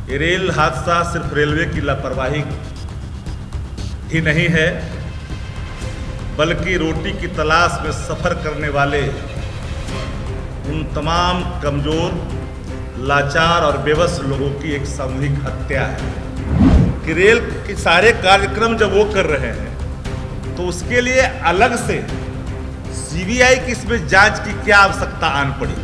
ये रेल हादसा सिर्फ रेलवे की लापरवाही ही नहीं है, बल्कि रोटी की तलाश में सफ़र करने वाले उन तमाम कमज़ोर, लाचार और बेबस लोगों की एक सामूहिक हत्या है कि रेल के सारे कार्यक्रम जब वो कर रहे हैं तो उसके लिए अलग से सीबीआई की इसमें जांच की क्या आवश्यकता आन पड़ी।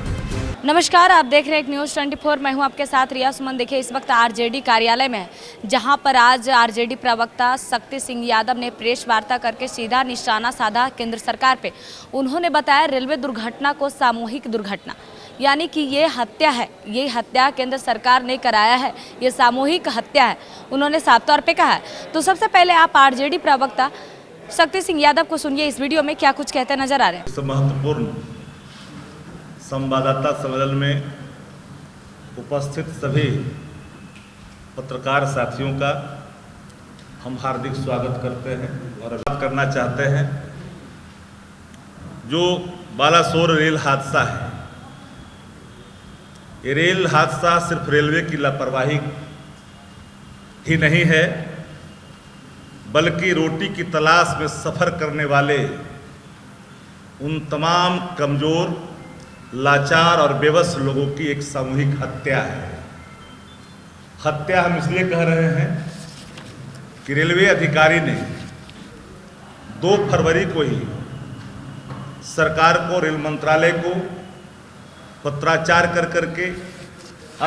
नमस्कार, आप देख रहे हैं न्यूज़ 24। मैं हूं आपके साथ रिया सुमन। देखिए, इस वक्त आरजेडी कार्यालय में है, जहां पर आज आरजेडी प्रवक्ता शक्ति सिंह यादव ने प्रेस वार्ता करके सीधा निशाना साधा केंद्र सरकार पे। उन्होंने बताया रेलवे दुर्घटना को सामूहिक दुर्घटना, यानी कि ये हत्या है, ये हत्या केंद्र सरकार ने कराया है, ये सामूहिक हत्या है, उन्होंने साफ तौर पर कहा है। तो सबसे पहले आप आरजेडी प्रवक्ता शक्ति सिंह यादव को सुनिए, इस वीडियो में क्या कुछ कहते नजर आ रहे हैं। महत्वपूर्ण संवाददाता सम्मेलन में उपस्थित सभी पत्रकार साथियों का हम हार्दिक स्वागत करते हैं और बात करना चाहते हैं जो बालासोर रेल हादसा है। ये रेल हादसा सिर्फ रेलवे की लापरवाही ही नहीं है, बल्कि रोटी की तलाश में सफ़र करने वाले उन तमाम कमज़ोर, लाचार और बेबस लोगों की एक सामूहिक हत्या है। हत्या हम इसलिए कह रहे हैं कि रेलवे अधिकारी ने 2 फरवरी को ही सरकार को, रेल मंत्रालय को पत्राचार कर करके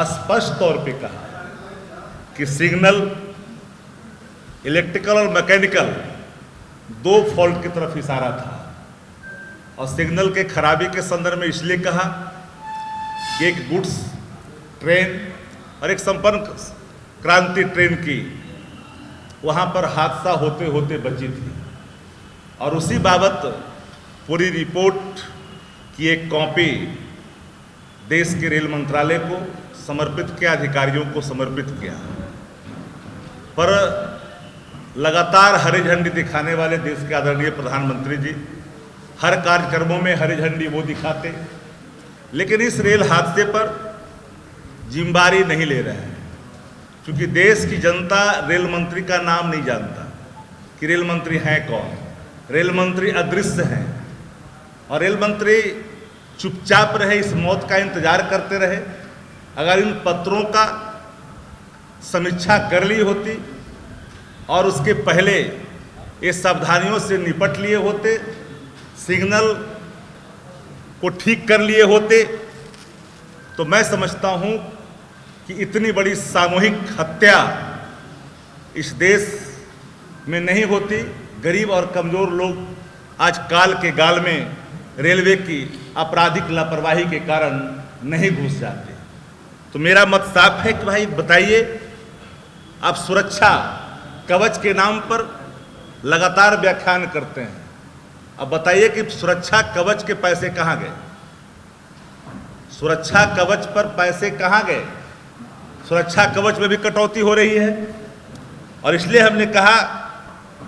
स्पष्ट तौर पे कहा कि सिग्नल, इलेक्ट्रिकल और मैकेनिकल 2 फॉल्ट की तरफ इशारा था और सिग्नल के खराबी के संदर्भ में इसलिए कहा कि एक गुड्स ट्रेन और एक संपर्क क्रांति ट्रेन की वहाँ पर हादसा होते होते बची थी और उसी बाबत पूरी रिपोर्ट की एक कॉपी देश के रेल मंत्रालय को समर्पित किया, अधिकारियों को समर्पित किया। पर लगातार हरी झंडी दिखाने वाले देश के आदरणीय प्रधानमंत्री जी हर कार्यक्रमों में हरी झंडी वो दिखाते, लेकिन इस रेल हादसे पर जिम्मेदारी नहीं ले रहे हैं, क्योंकि देश की जनता रेल मंत्री का नाम नहीं जानता कि रेल मंत्री हैं कौन। रेल मंत्री अदृश्य हैं और रेल मंत्री चुपचाप रहे, इस मौत का इंतजार करते रहे। अगर इन पत्रों का समीक्षा कर ली होती और उसके पहले ये सावधानियों से निपट लिए होते, सिग्नल को ठीक कर लिए होते, तो मैं समझता हूं कि इतनी बड़ी सामूहिक हत्या इस देश में नहीं होती। गरीब और कमज़ोर लोग आज काल के गाल में रेलवे की आपराधिक लापरवाही के कारण नहीं घुस जाते। तो मेरा मत साफ है कि भाई बताइए, आप सुरक्षा कवच के नाम पर लगातार व्याख्यान करते हैं, अब बताइए कि सुरक्षा कवच के पैसे कहाँ गए? सुरक्षा कवच पर पैसे कहाँ गए? सुरक्षा कवच में भी कटौती हो रही है और इसलिए हमने कहा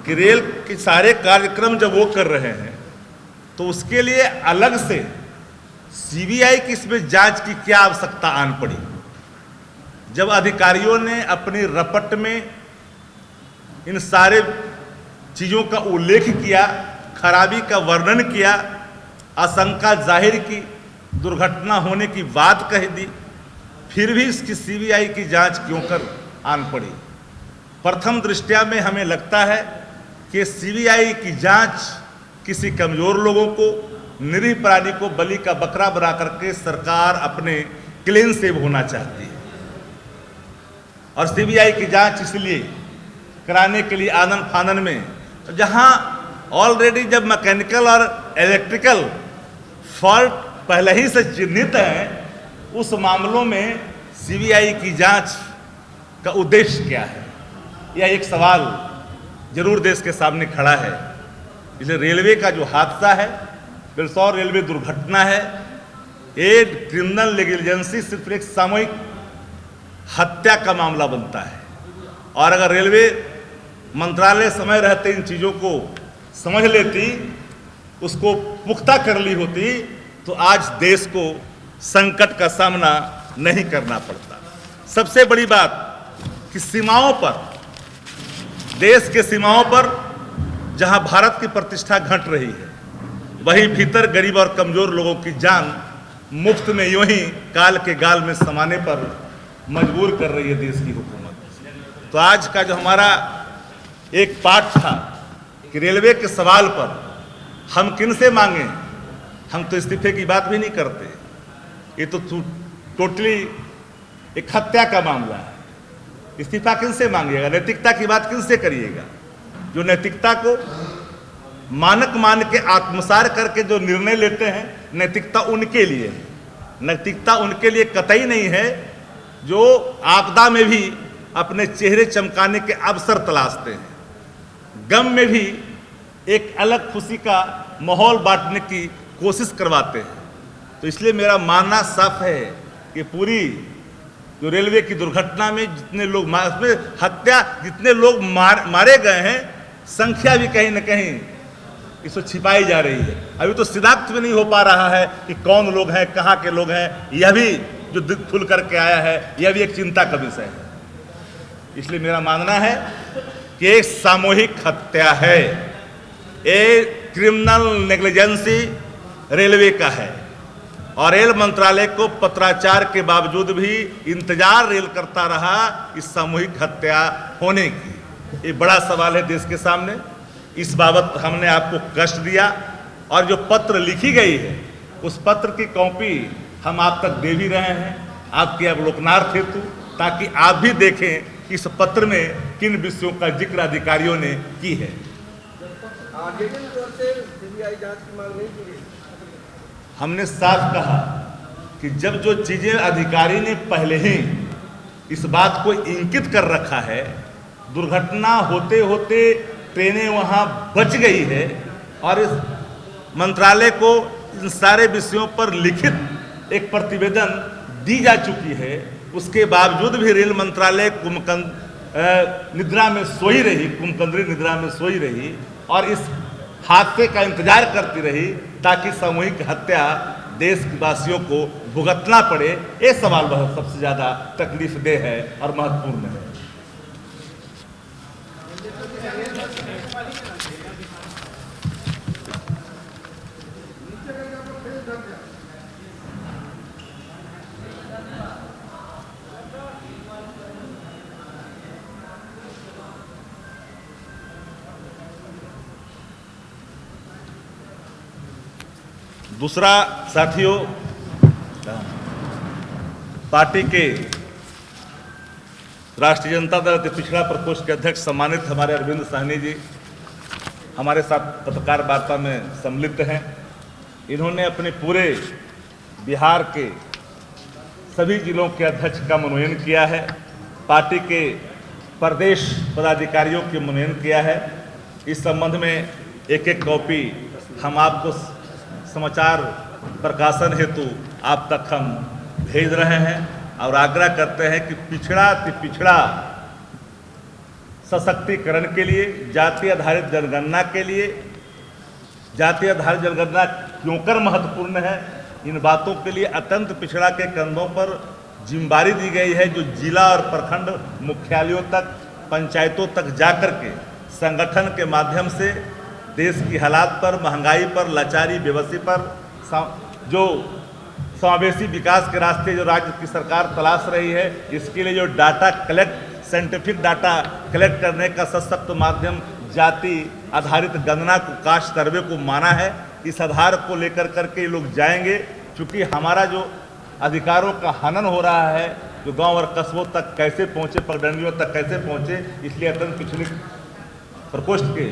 कि रेल के सारे कार्यक्रम जब वो कर रहे हैं तो उसके लिए अलग से सीबीआई की इसमें जांच की क्या आवश्यकता आन पड़ी। जब अधिकारियों ने अपनी रपट में इन सारे चीज़ों का उल्लेख किया, खराबी का वर्णन किया, आशंका जाहिर की, दुर्घटना होने की बात कह दी, फिर भी इसकी सीबीआई की जांच क्यों कर आन पड़ी। प्रथम दृष्टया में हमें लगता है कि सीबीआई की जांच किसी कमज़ोर लोगों को, निरीह प्राणी को बलि का बकरा बना करके सरकार अपने क्लीन सेव होना चाहती है और सीबीआई की जांच इसलिए कराने के लिए आनन फानन में, जहां ऑलरेडी जब मैकेनिकल और इलेक्ट्रिकल फॉल्ट पहले ही से चिन्हित हैं, उस मामलों में सीबीआई की जांच का उद्देश्य क्या है? यह एक सवाल जरूर देश के सामने खड़ा है। इसलिए रेलवे का जो हादसा है, बेलसौर रेलवे दुर्घटना है, ये क्रिमिनल नेग्लिजेंसी सिर्फ एक सामूहिक हत्या का मामला बनता है और अगर रेलवे मंत्रालय समय रहते इन चीज़ों को समझ लेती, उसको पुख्ता कर ली होती, तो आज देश को संकट का सामना नहीं करना पड़ता। सबसे बड़ी बात कि सीमाओं पर, देश के सीमाओं पर जहां भारत की प्रतिष्ठा घट रही है, वहीं भीतर गरीब और कमजोर लोगों की जान मुफ्त में यूं ही काल के गाल में समाने पर मजबूर कर रही है देश की हुकूमत। तो आज का जो हमारा एक पाठ था कि रेलवे के सवाल पर हम किन से मांगे, हम तो इस्तीफे की बात भी नहीं करते। ये तो टोटली एक हत्या का मामला है। इस्तीफा किन से मांगिएगा, नैतिकता की बात किन से करिएगा? जो नैतिकता को मानक मान के आत्मसार करके जो निर्णय लेते हैं, नैतिकता उनके लिए है। नैतिकता उनके लिए कतई नहीं है जो आपदा में भी अपने चेहरे चमकाने के अवसर तलाशते हैं, गम में भी एक अलग खुशी का माहौल बांटने की कोशिश करवाते हैं। तो इसलिए मेरा मानना साफ है कि पूरी जो रेलवे की दुर्घटना में जितने लोग उसमें हत्या, जितने लोग मारे गए हैं, संख्या भी कहीं न कहीं इसको छिपाई जा रही है। अभी तो शिनाख्त भी नहीं हो पा रहा है कि कौन लोग हैं, कहाँ के लोग हैं। यह भी जो दिल खुल करके आया है, यह भी एक चिंता का विषय है। इसलिए मेरा मानना है कि एक सामूहिक हत्या है, एक क्रिमिनल नेग्लिजेंसी रेलवे का है और रेल मंत्रालय को पत्राचार के बावजूद भी इंतजार रेल करता रहा इस सामूहिक हत्या होने की। ये बड़ा सवाल है देश के सामने। इस बाबत हमने आपको कष्ट दिया और जो पत्र लिखी गई है उस पत्र की कॉपी हम आप तक दे भी रहे हैं आपके अवलोकनार्थ हेतु, ताकि आप भी देखें इस पत्र में किन विषयों का जिक्र अधिकारियों ने की है। हमने साफ कहा कि जब जो चीजें अधिकारी ने पहले ही इस बात को इंगित कर रखा है, दुर्घटना होते होते ट्रेनें वहां बच गई है और इस मंत्रालय को इन सारे विषयों पर लिखित एक प्रतिवेदन दी जा चुकी है, उसके बावजूद भी रेल मंत्रालय निद्रा में सोई रही, कुमकंद्री निद्रा में सोई रही और इस हादसे का इंतजार करती रही ताकि सामूहिक हत्या देशवासियों को भुगतना पड़े। ये सवाल बहुत सबसे ज्यादा तकलीफदेह है और महत्वपूर्ण है। दूसरा, साथियों, पार्टी के राष्ट्रीय जनता दल के पिछड़ा प्रकोष्ठ के अध्यक्ष सम्मानित हमारे अरविंद साहनी जी हमारे साथ पत्रकार वार्ता में सम्मिलित हैं। इन्होंने अपने पूरे बिहार के सभी जिलों के अध्यक्ष का मनोनयन किया है, पार्टी के प्रदेश पदाधिकारियों के मनोनयन किया है। इस संबंध में एक एक कॉपी हम आपको समाचार प्रकाशन हेतु आप तक हम भेज रहे हैं और आग्रह करते हैं कि पिछड़ा सशक्तिकरण के लिए, जाति आधारित जनगणना के लिए, जाति आधारित जनगणना क्यों कर महत्वपूर्ण है, इन बातों के लिए अत्यंत पिछड़ा के कंधों पर जिम्मेदारी दी गई है, जो जिला और प्रखंड मुख्यालयों तक, पंचायतों तक जाकर के संगठन के माध्यम से देश की हालात पर, महंगाई पर, लाचारी, बेबसी पर जो समावेशी विकास के रास्ते जो राज्य की सरकार तलाश रही है, इसके लिए जो डाटा साइंटिफिक डाटा कलेक्ट करने का सशक्त माध्यम जाति आधारित गणना को, कास्ट सर्वे को माना है। इस आधार को लेकर करके लोग जाएंगे, क्योंकि हमारा जो अधिकारों का हनन हो रहा है, जो गांव और कस्बों तक कैसे पहुंचे, पगडंडियों तक कैसे पहुंचे, इसलिए अत्यंत पिछले प्रकोष्ठ के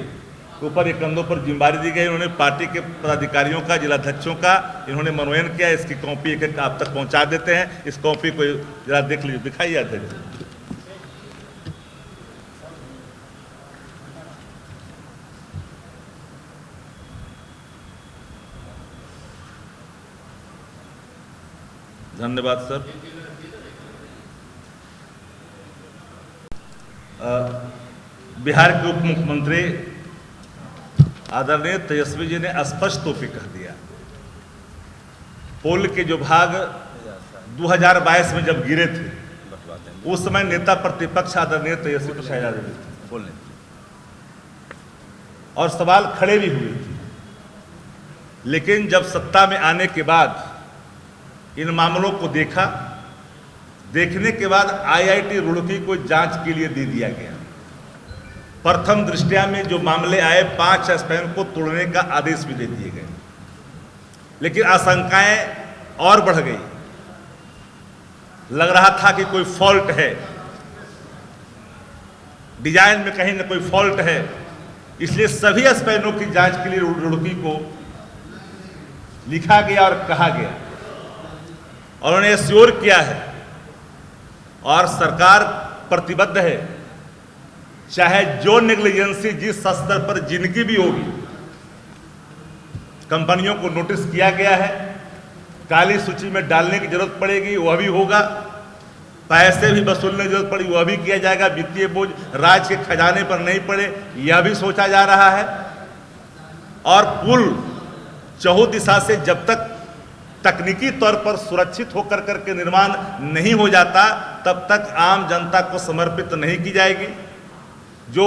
ऊपर ये कंधों पर जिम्मेदारी दी गई। उन्होंने पार्टी के पदाधिकारियों का, जिलाध्यक्षों का इन्होंने मनोनयन किया। इसकी कॉपी एक एक आप तक पहुंचा देते हैं। इस कॉपी को जरा देख लीजिए, दिखाइए अध्यक्ष। धन्यवाद सर। बिहार के उप मुख्यमंत्री आदरणीय तेजस्वी जी ने स्पष्ट तौर पे कह दिया, पुल के जो भाग 2022 में जब गिरे थे उस समय नेता प्रतिपक्ष आदरणीय तेजस्वी प्रसाद यादव थे बोलने, और सवाल खड़े भी हुए थे। लेकिन जब सत्ता में आने के बाद इन मामलों को देखने के बाद आईआईटी रुड़की को जांच के लिए दे दिया गया। प्रथम दृष्टया में जो मामले आए 5 स्पैन को तोड़ने का आदेश भी दे दिए गए, लेकिन आशंकाएं और बढ़ गई। लग रहा था कि कोई फॉल्ट है, डिजाइन में कहीं ना कोई फॉल्ट है, इसलिए सभी स्पैनों की जांच के लिए रुड़की को लिखा गया और कहा गया, और उन्होंने श्योर किया है और सरकार प्रतिबद्ध है, चाहे जो नेग्लिजेंसी जिस स्तर पर जिनकी भी होगी, कंपनियों को नोटिस किया गया है, काली सूची में डालने की जरूरत पड़ेगी वह भी होगा, पैसे भी वसूलने की जरूरत पड़ेगी वह भी किया जाएगा, वित्तीय बोझ राज्य के खजाने पर नहीं पड़े यह भी सोचा जा रहा है। और पुल चहुं दिशा से जब तक तकनीकी तौर पर सुरक्षित होकर करके निर्माण नहीं हो जाता तब तक आम जनता को समर्पित नहीं की जाएगी। जो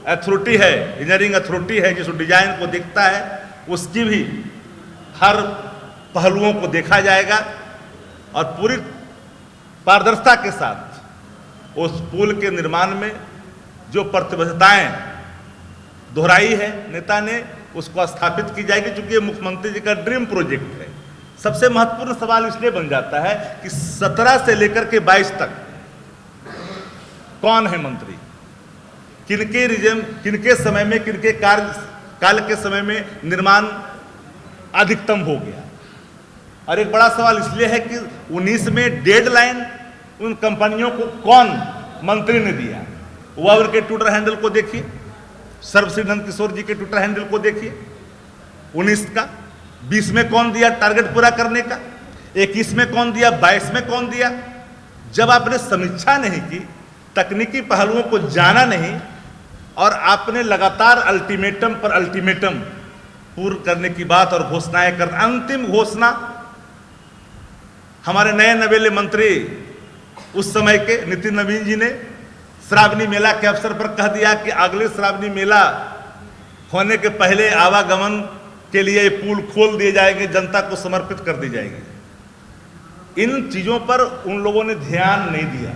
अथॉरिटी है, इंजीनियरिंग अथॉरिटी है, जिस डिजाइन को देखता है उसकी भी हर पहलुओं को देखा जाएगा और पूरी पारदर्शिता के साथ उस पुल के निर्माण में जो प्रतिबद्धताएं दोहराई है नेता ने उसको स्थापित की जाएगी, क्योंकि ये मुख्यमंत्री जी का ड्रीम प्रोजेक्ट है। सबसे महत्वपूर्ण सवाल इसलिए बन जाता है कि 17 से लेकर के 22 तक कौन है मंत्री, किनके समय में, किनके काल के समय में निर्माण अधिकतम हो गया। और एक बड़ा सवाल इसलिए है कि 19 में डेडलाइन उन कंपनियों को कौन मंत्री ने दिया। वह उनके ट्विटर हैंडल को देखिए, सर्वश्री नंदकिशोर जी के ट्विटर हैंडल को देखिए, 19 का, 20 में कौन दिया टारगेट पूरा करने का, 21 में कौन दिया, 22 में कौन दिया। जब आपने समीक्षा नहीं की, तकनीकी पहलुओं को जाना नहीं और आपने लगातार अल्टीमेटम पर अल्टीमेटम पूर्ण करने की बात और घोषणाएं कर, अंतिम घोषणा हमारे नए नवेले मंत्री उस समय के नितिन नवीन जी ने श्रावणी मेला के अवसर पर कह दिया कि अगले श्रावणी मेला होने के पहले आवागमन के लिए ये पुल खोल दिए जाएंगे, जनता को समर्पित कर दी जाएगी। इन चीजों पर उन लोगों ने ध्यान नहीं दिया,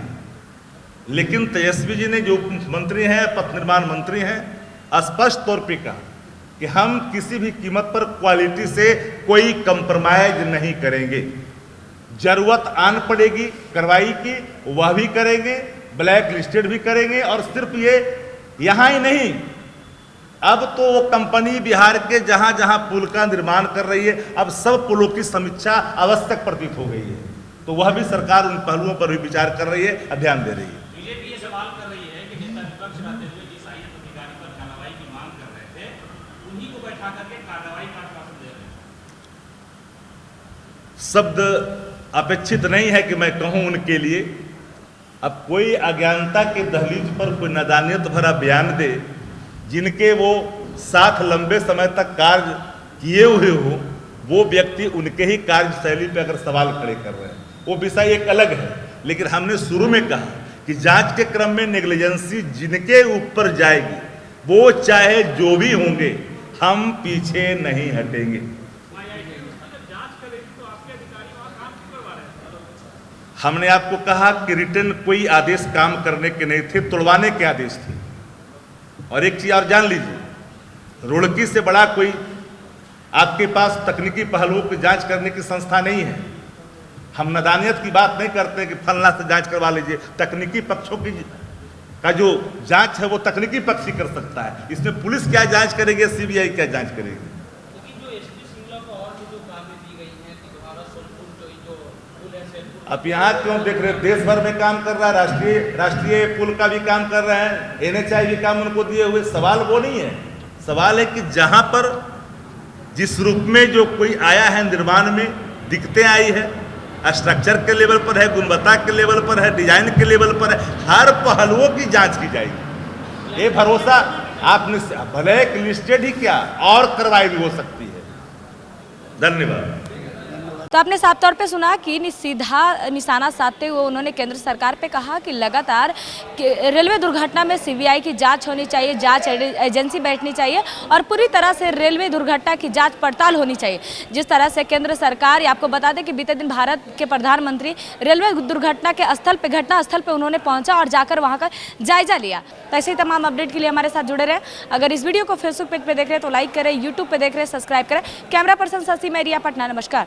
लेकिन तेजस्वी जी ने जो मंत्री हैं, पथ निर्माण मंत्री हैं, स्पष्ट तौर पे कहा कि हम किसी भी कीमत पर क्वालिटी से कोई कंप्रोमाइज नहीं करेंगे। जरूरत आन पड़ेगी कार्रवाई की वह भी करेंगे, ब्लैक लिस्टेड भी करेंगे। और सिर्फ ये यहाँ ही नहीं, अब तो वो कंपनी बिहार के जहां जहां पुल का निर्माण कर रही है, अब सब पुलों की समीक्षा आवश्यक प्रतीत हो गई है, तो वह भी सरकार उन पहलुओं पर भी विचार कर रही है, ध्यान दे रही है। बीजेपी ये सवाल कर रही है कि नेता विपक्ष रहते हुए जिस आईएएस अधिकारी पर कार्रवाई की मांग कर रहे थे, उन्हीं को बैठा करके कार्रवाई का आश्वासन दे रहे हैं। शब्द अपेक्षित नहीं है कि मैं कहूं उनके लिए। अब कोई अज्ञानता के दहलीज पर कोई नादानियत भरा बयान दे, जिनके वो साथ लंबे समय तक कार्य किए हुए हो, वो व्यक्ति उनके ही कार्यशैली पे अगर सवाल खड़े कर रहे हैं, वो विषय एक अलग है। लेकिन हमने शुरू में कहा कि जांच के क्रम में नेग्लिजेंसी जिनके ऊपर जाएगी, वो चाहे जो भी होंगे, हम पीछे नहीं हटेंगे। हमने आपको कहा कि रिटर्न कोई आदेश काम करने के नहीं थे, तुड़वाने के आदेश थे। और एक चीज और जान लीजिए, रुड़की से बड़ा कोई आपके पास तकनीकी पहलुओं की जांच करने की संस्था नहीं है। हम नादानियत की बात नहीं करते कि फलना से जांच करवा लीजिए। तकनीकी पक्षों की का जो जांच है वो तकनीकी पक्ष ही कर सकता है। इसमें पुलिस क्या जांच करेगी, सीबीआई क्या जांच करेगी। अब यहाँ क्यों देख रहे, देश भर में काम कर रहा है, राष्ट्रीय पुल का भी काम कर रहे हैं, एनएचआई भी काम उनको दिए हुए। सवाल वो नहीं है, सवाल है कि जहां पर जिस रूप में जो कोई आया है निर्माण में, दिक्कतें आई है, स्ट्रक्चर के लेवल पर है, गुणवत्ता के लेवल पर है, डिजाइन के लेवल पर है, हर पहलुओं की जांच की जाएगी। ये भरोसा आपने, ब्लैक लिस्टेड ही क्या और कार्रवाई भी हो सकती है। धन्यवाद। तो आपने साफ तौर पे सुना कि सीधा निशाना साधते हुए उन्होंने केंद्र सरकार पे कहा कि लगातार रेलवे दुर्घटना में सीबीआई की जांच होनी चाहिए, जांच एजेंसी बैठनी चाहिए और पूरी तरह से रेलवे दुर्घटना की जांच पड़ताल होनी चाहिए। जिस तरह से केंद्र सरकार, ये आपको बता दें कि बीते दिन भारत के प्रधानमंत्री रेलवे दुर्घटना के स्थल पे, घटना स्थल पे उन्होंने पहुंचा और जाकर वहां का जायजा लिया। तो ऐसे ही तमाम अपडेट के लिए हमारे साथ जुड़े रहें। अगर इस वीडियो को फेसबुक पेज पे देख रहे हैं तो लाइक करें, यूट्यूब पे देख रहे हैं सब्सक्राइब करें। कैमरा पर्सन शशि, मैं रिया पटना, नमस्कार।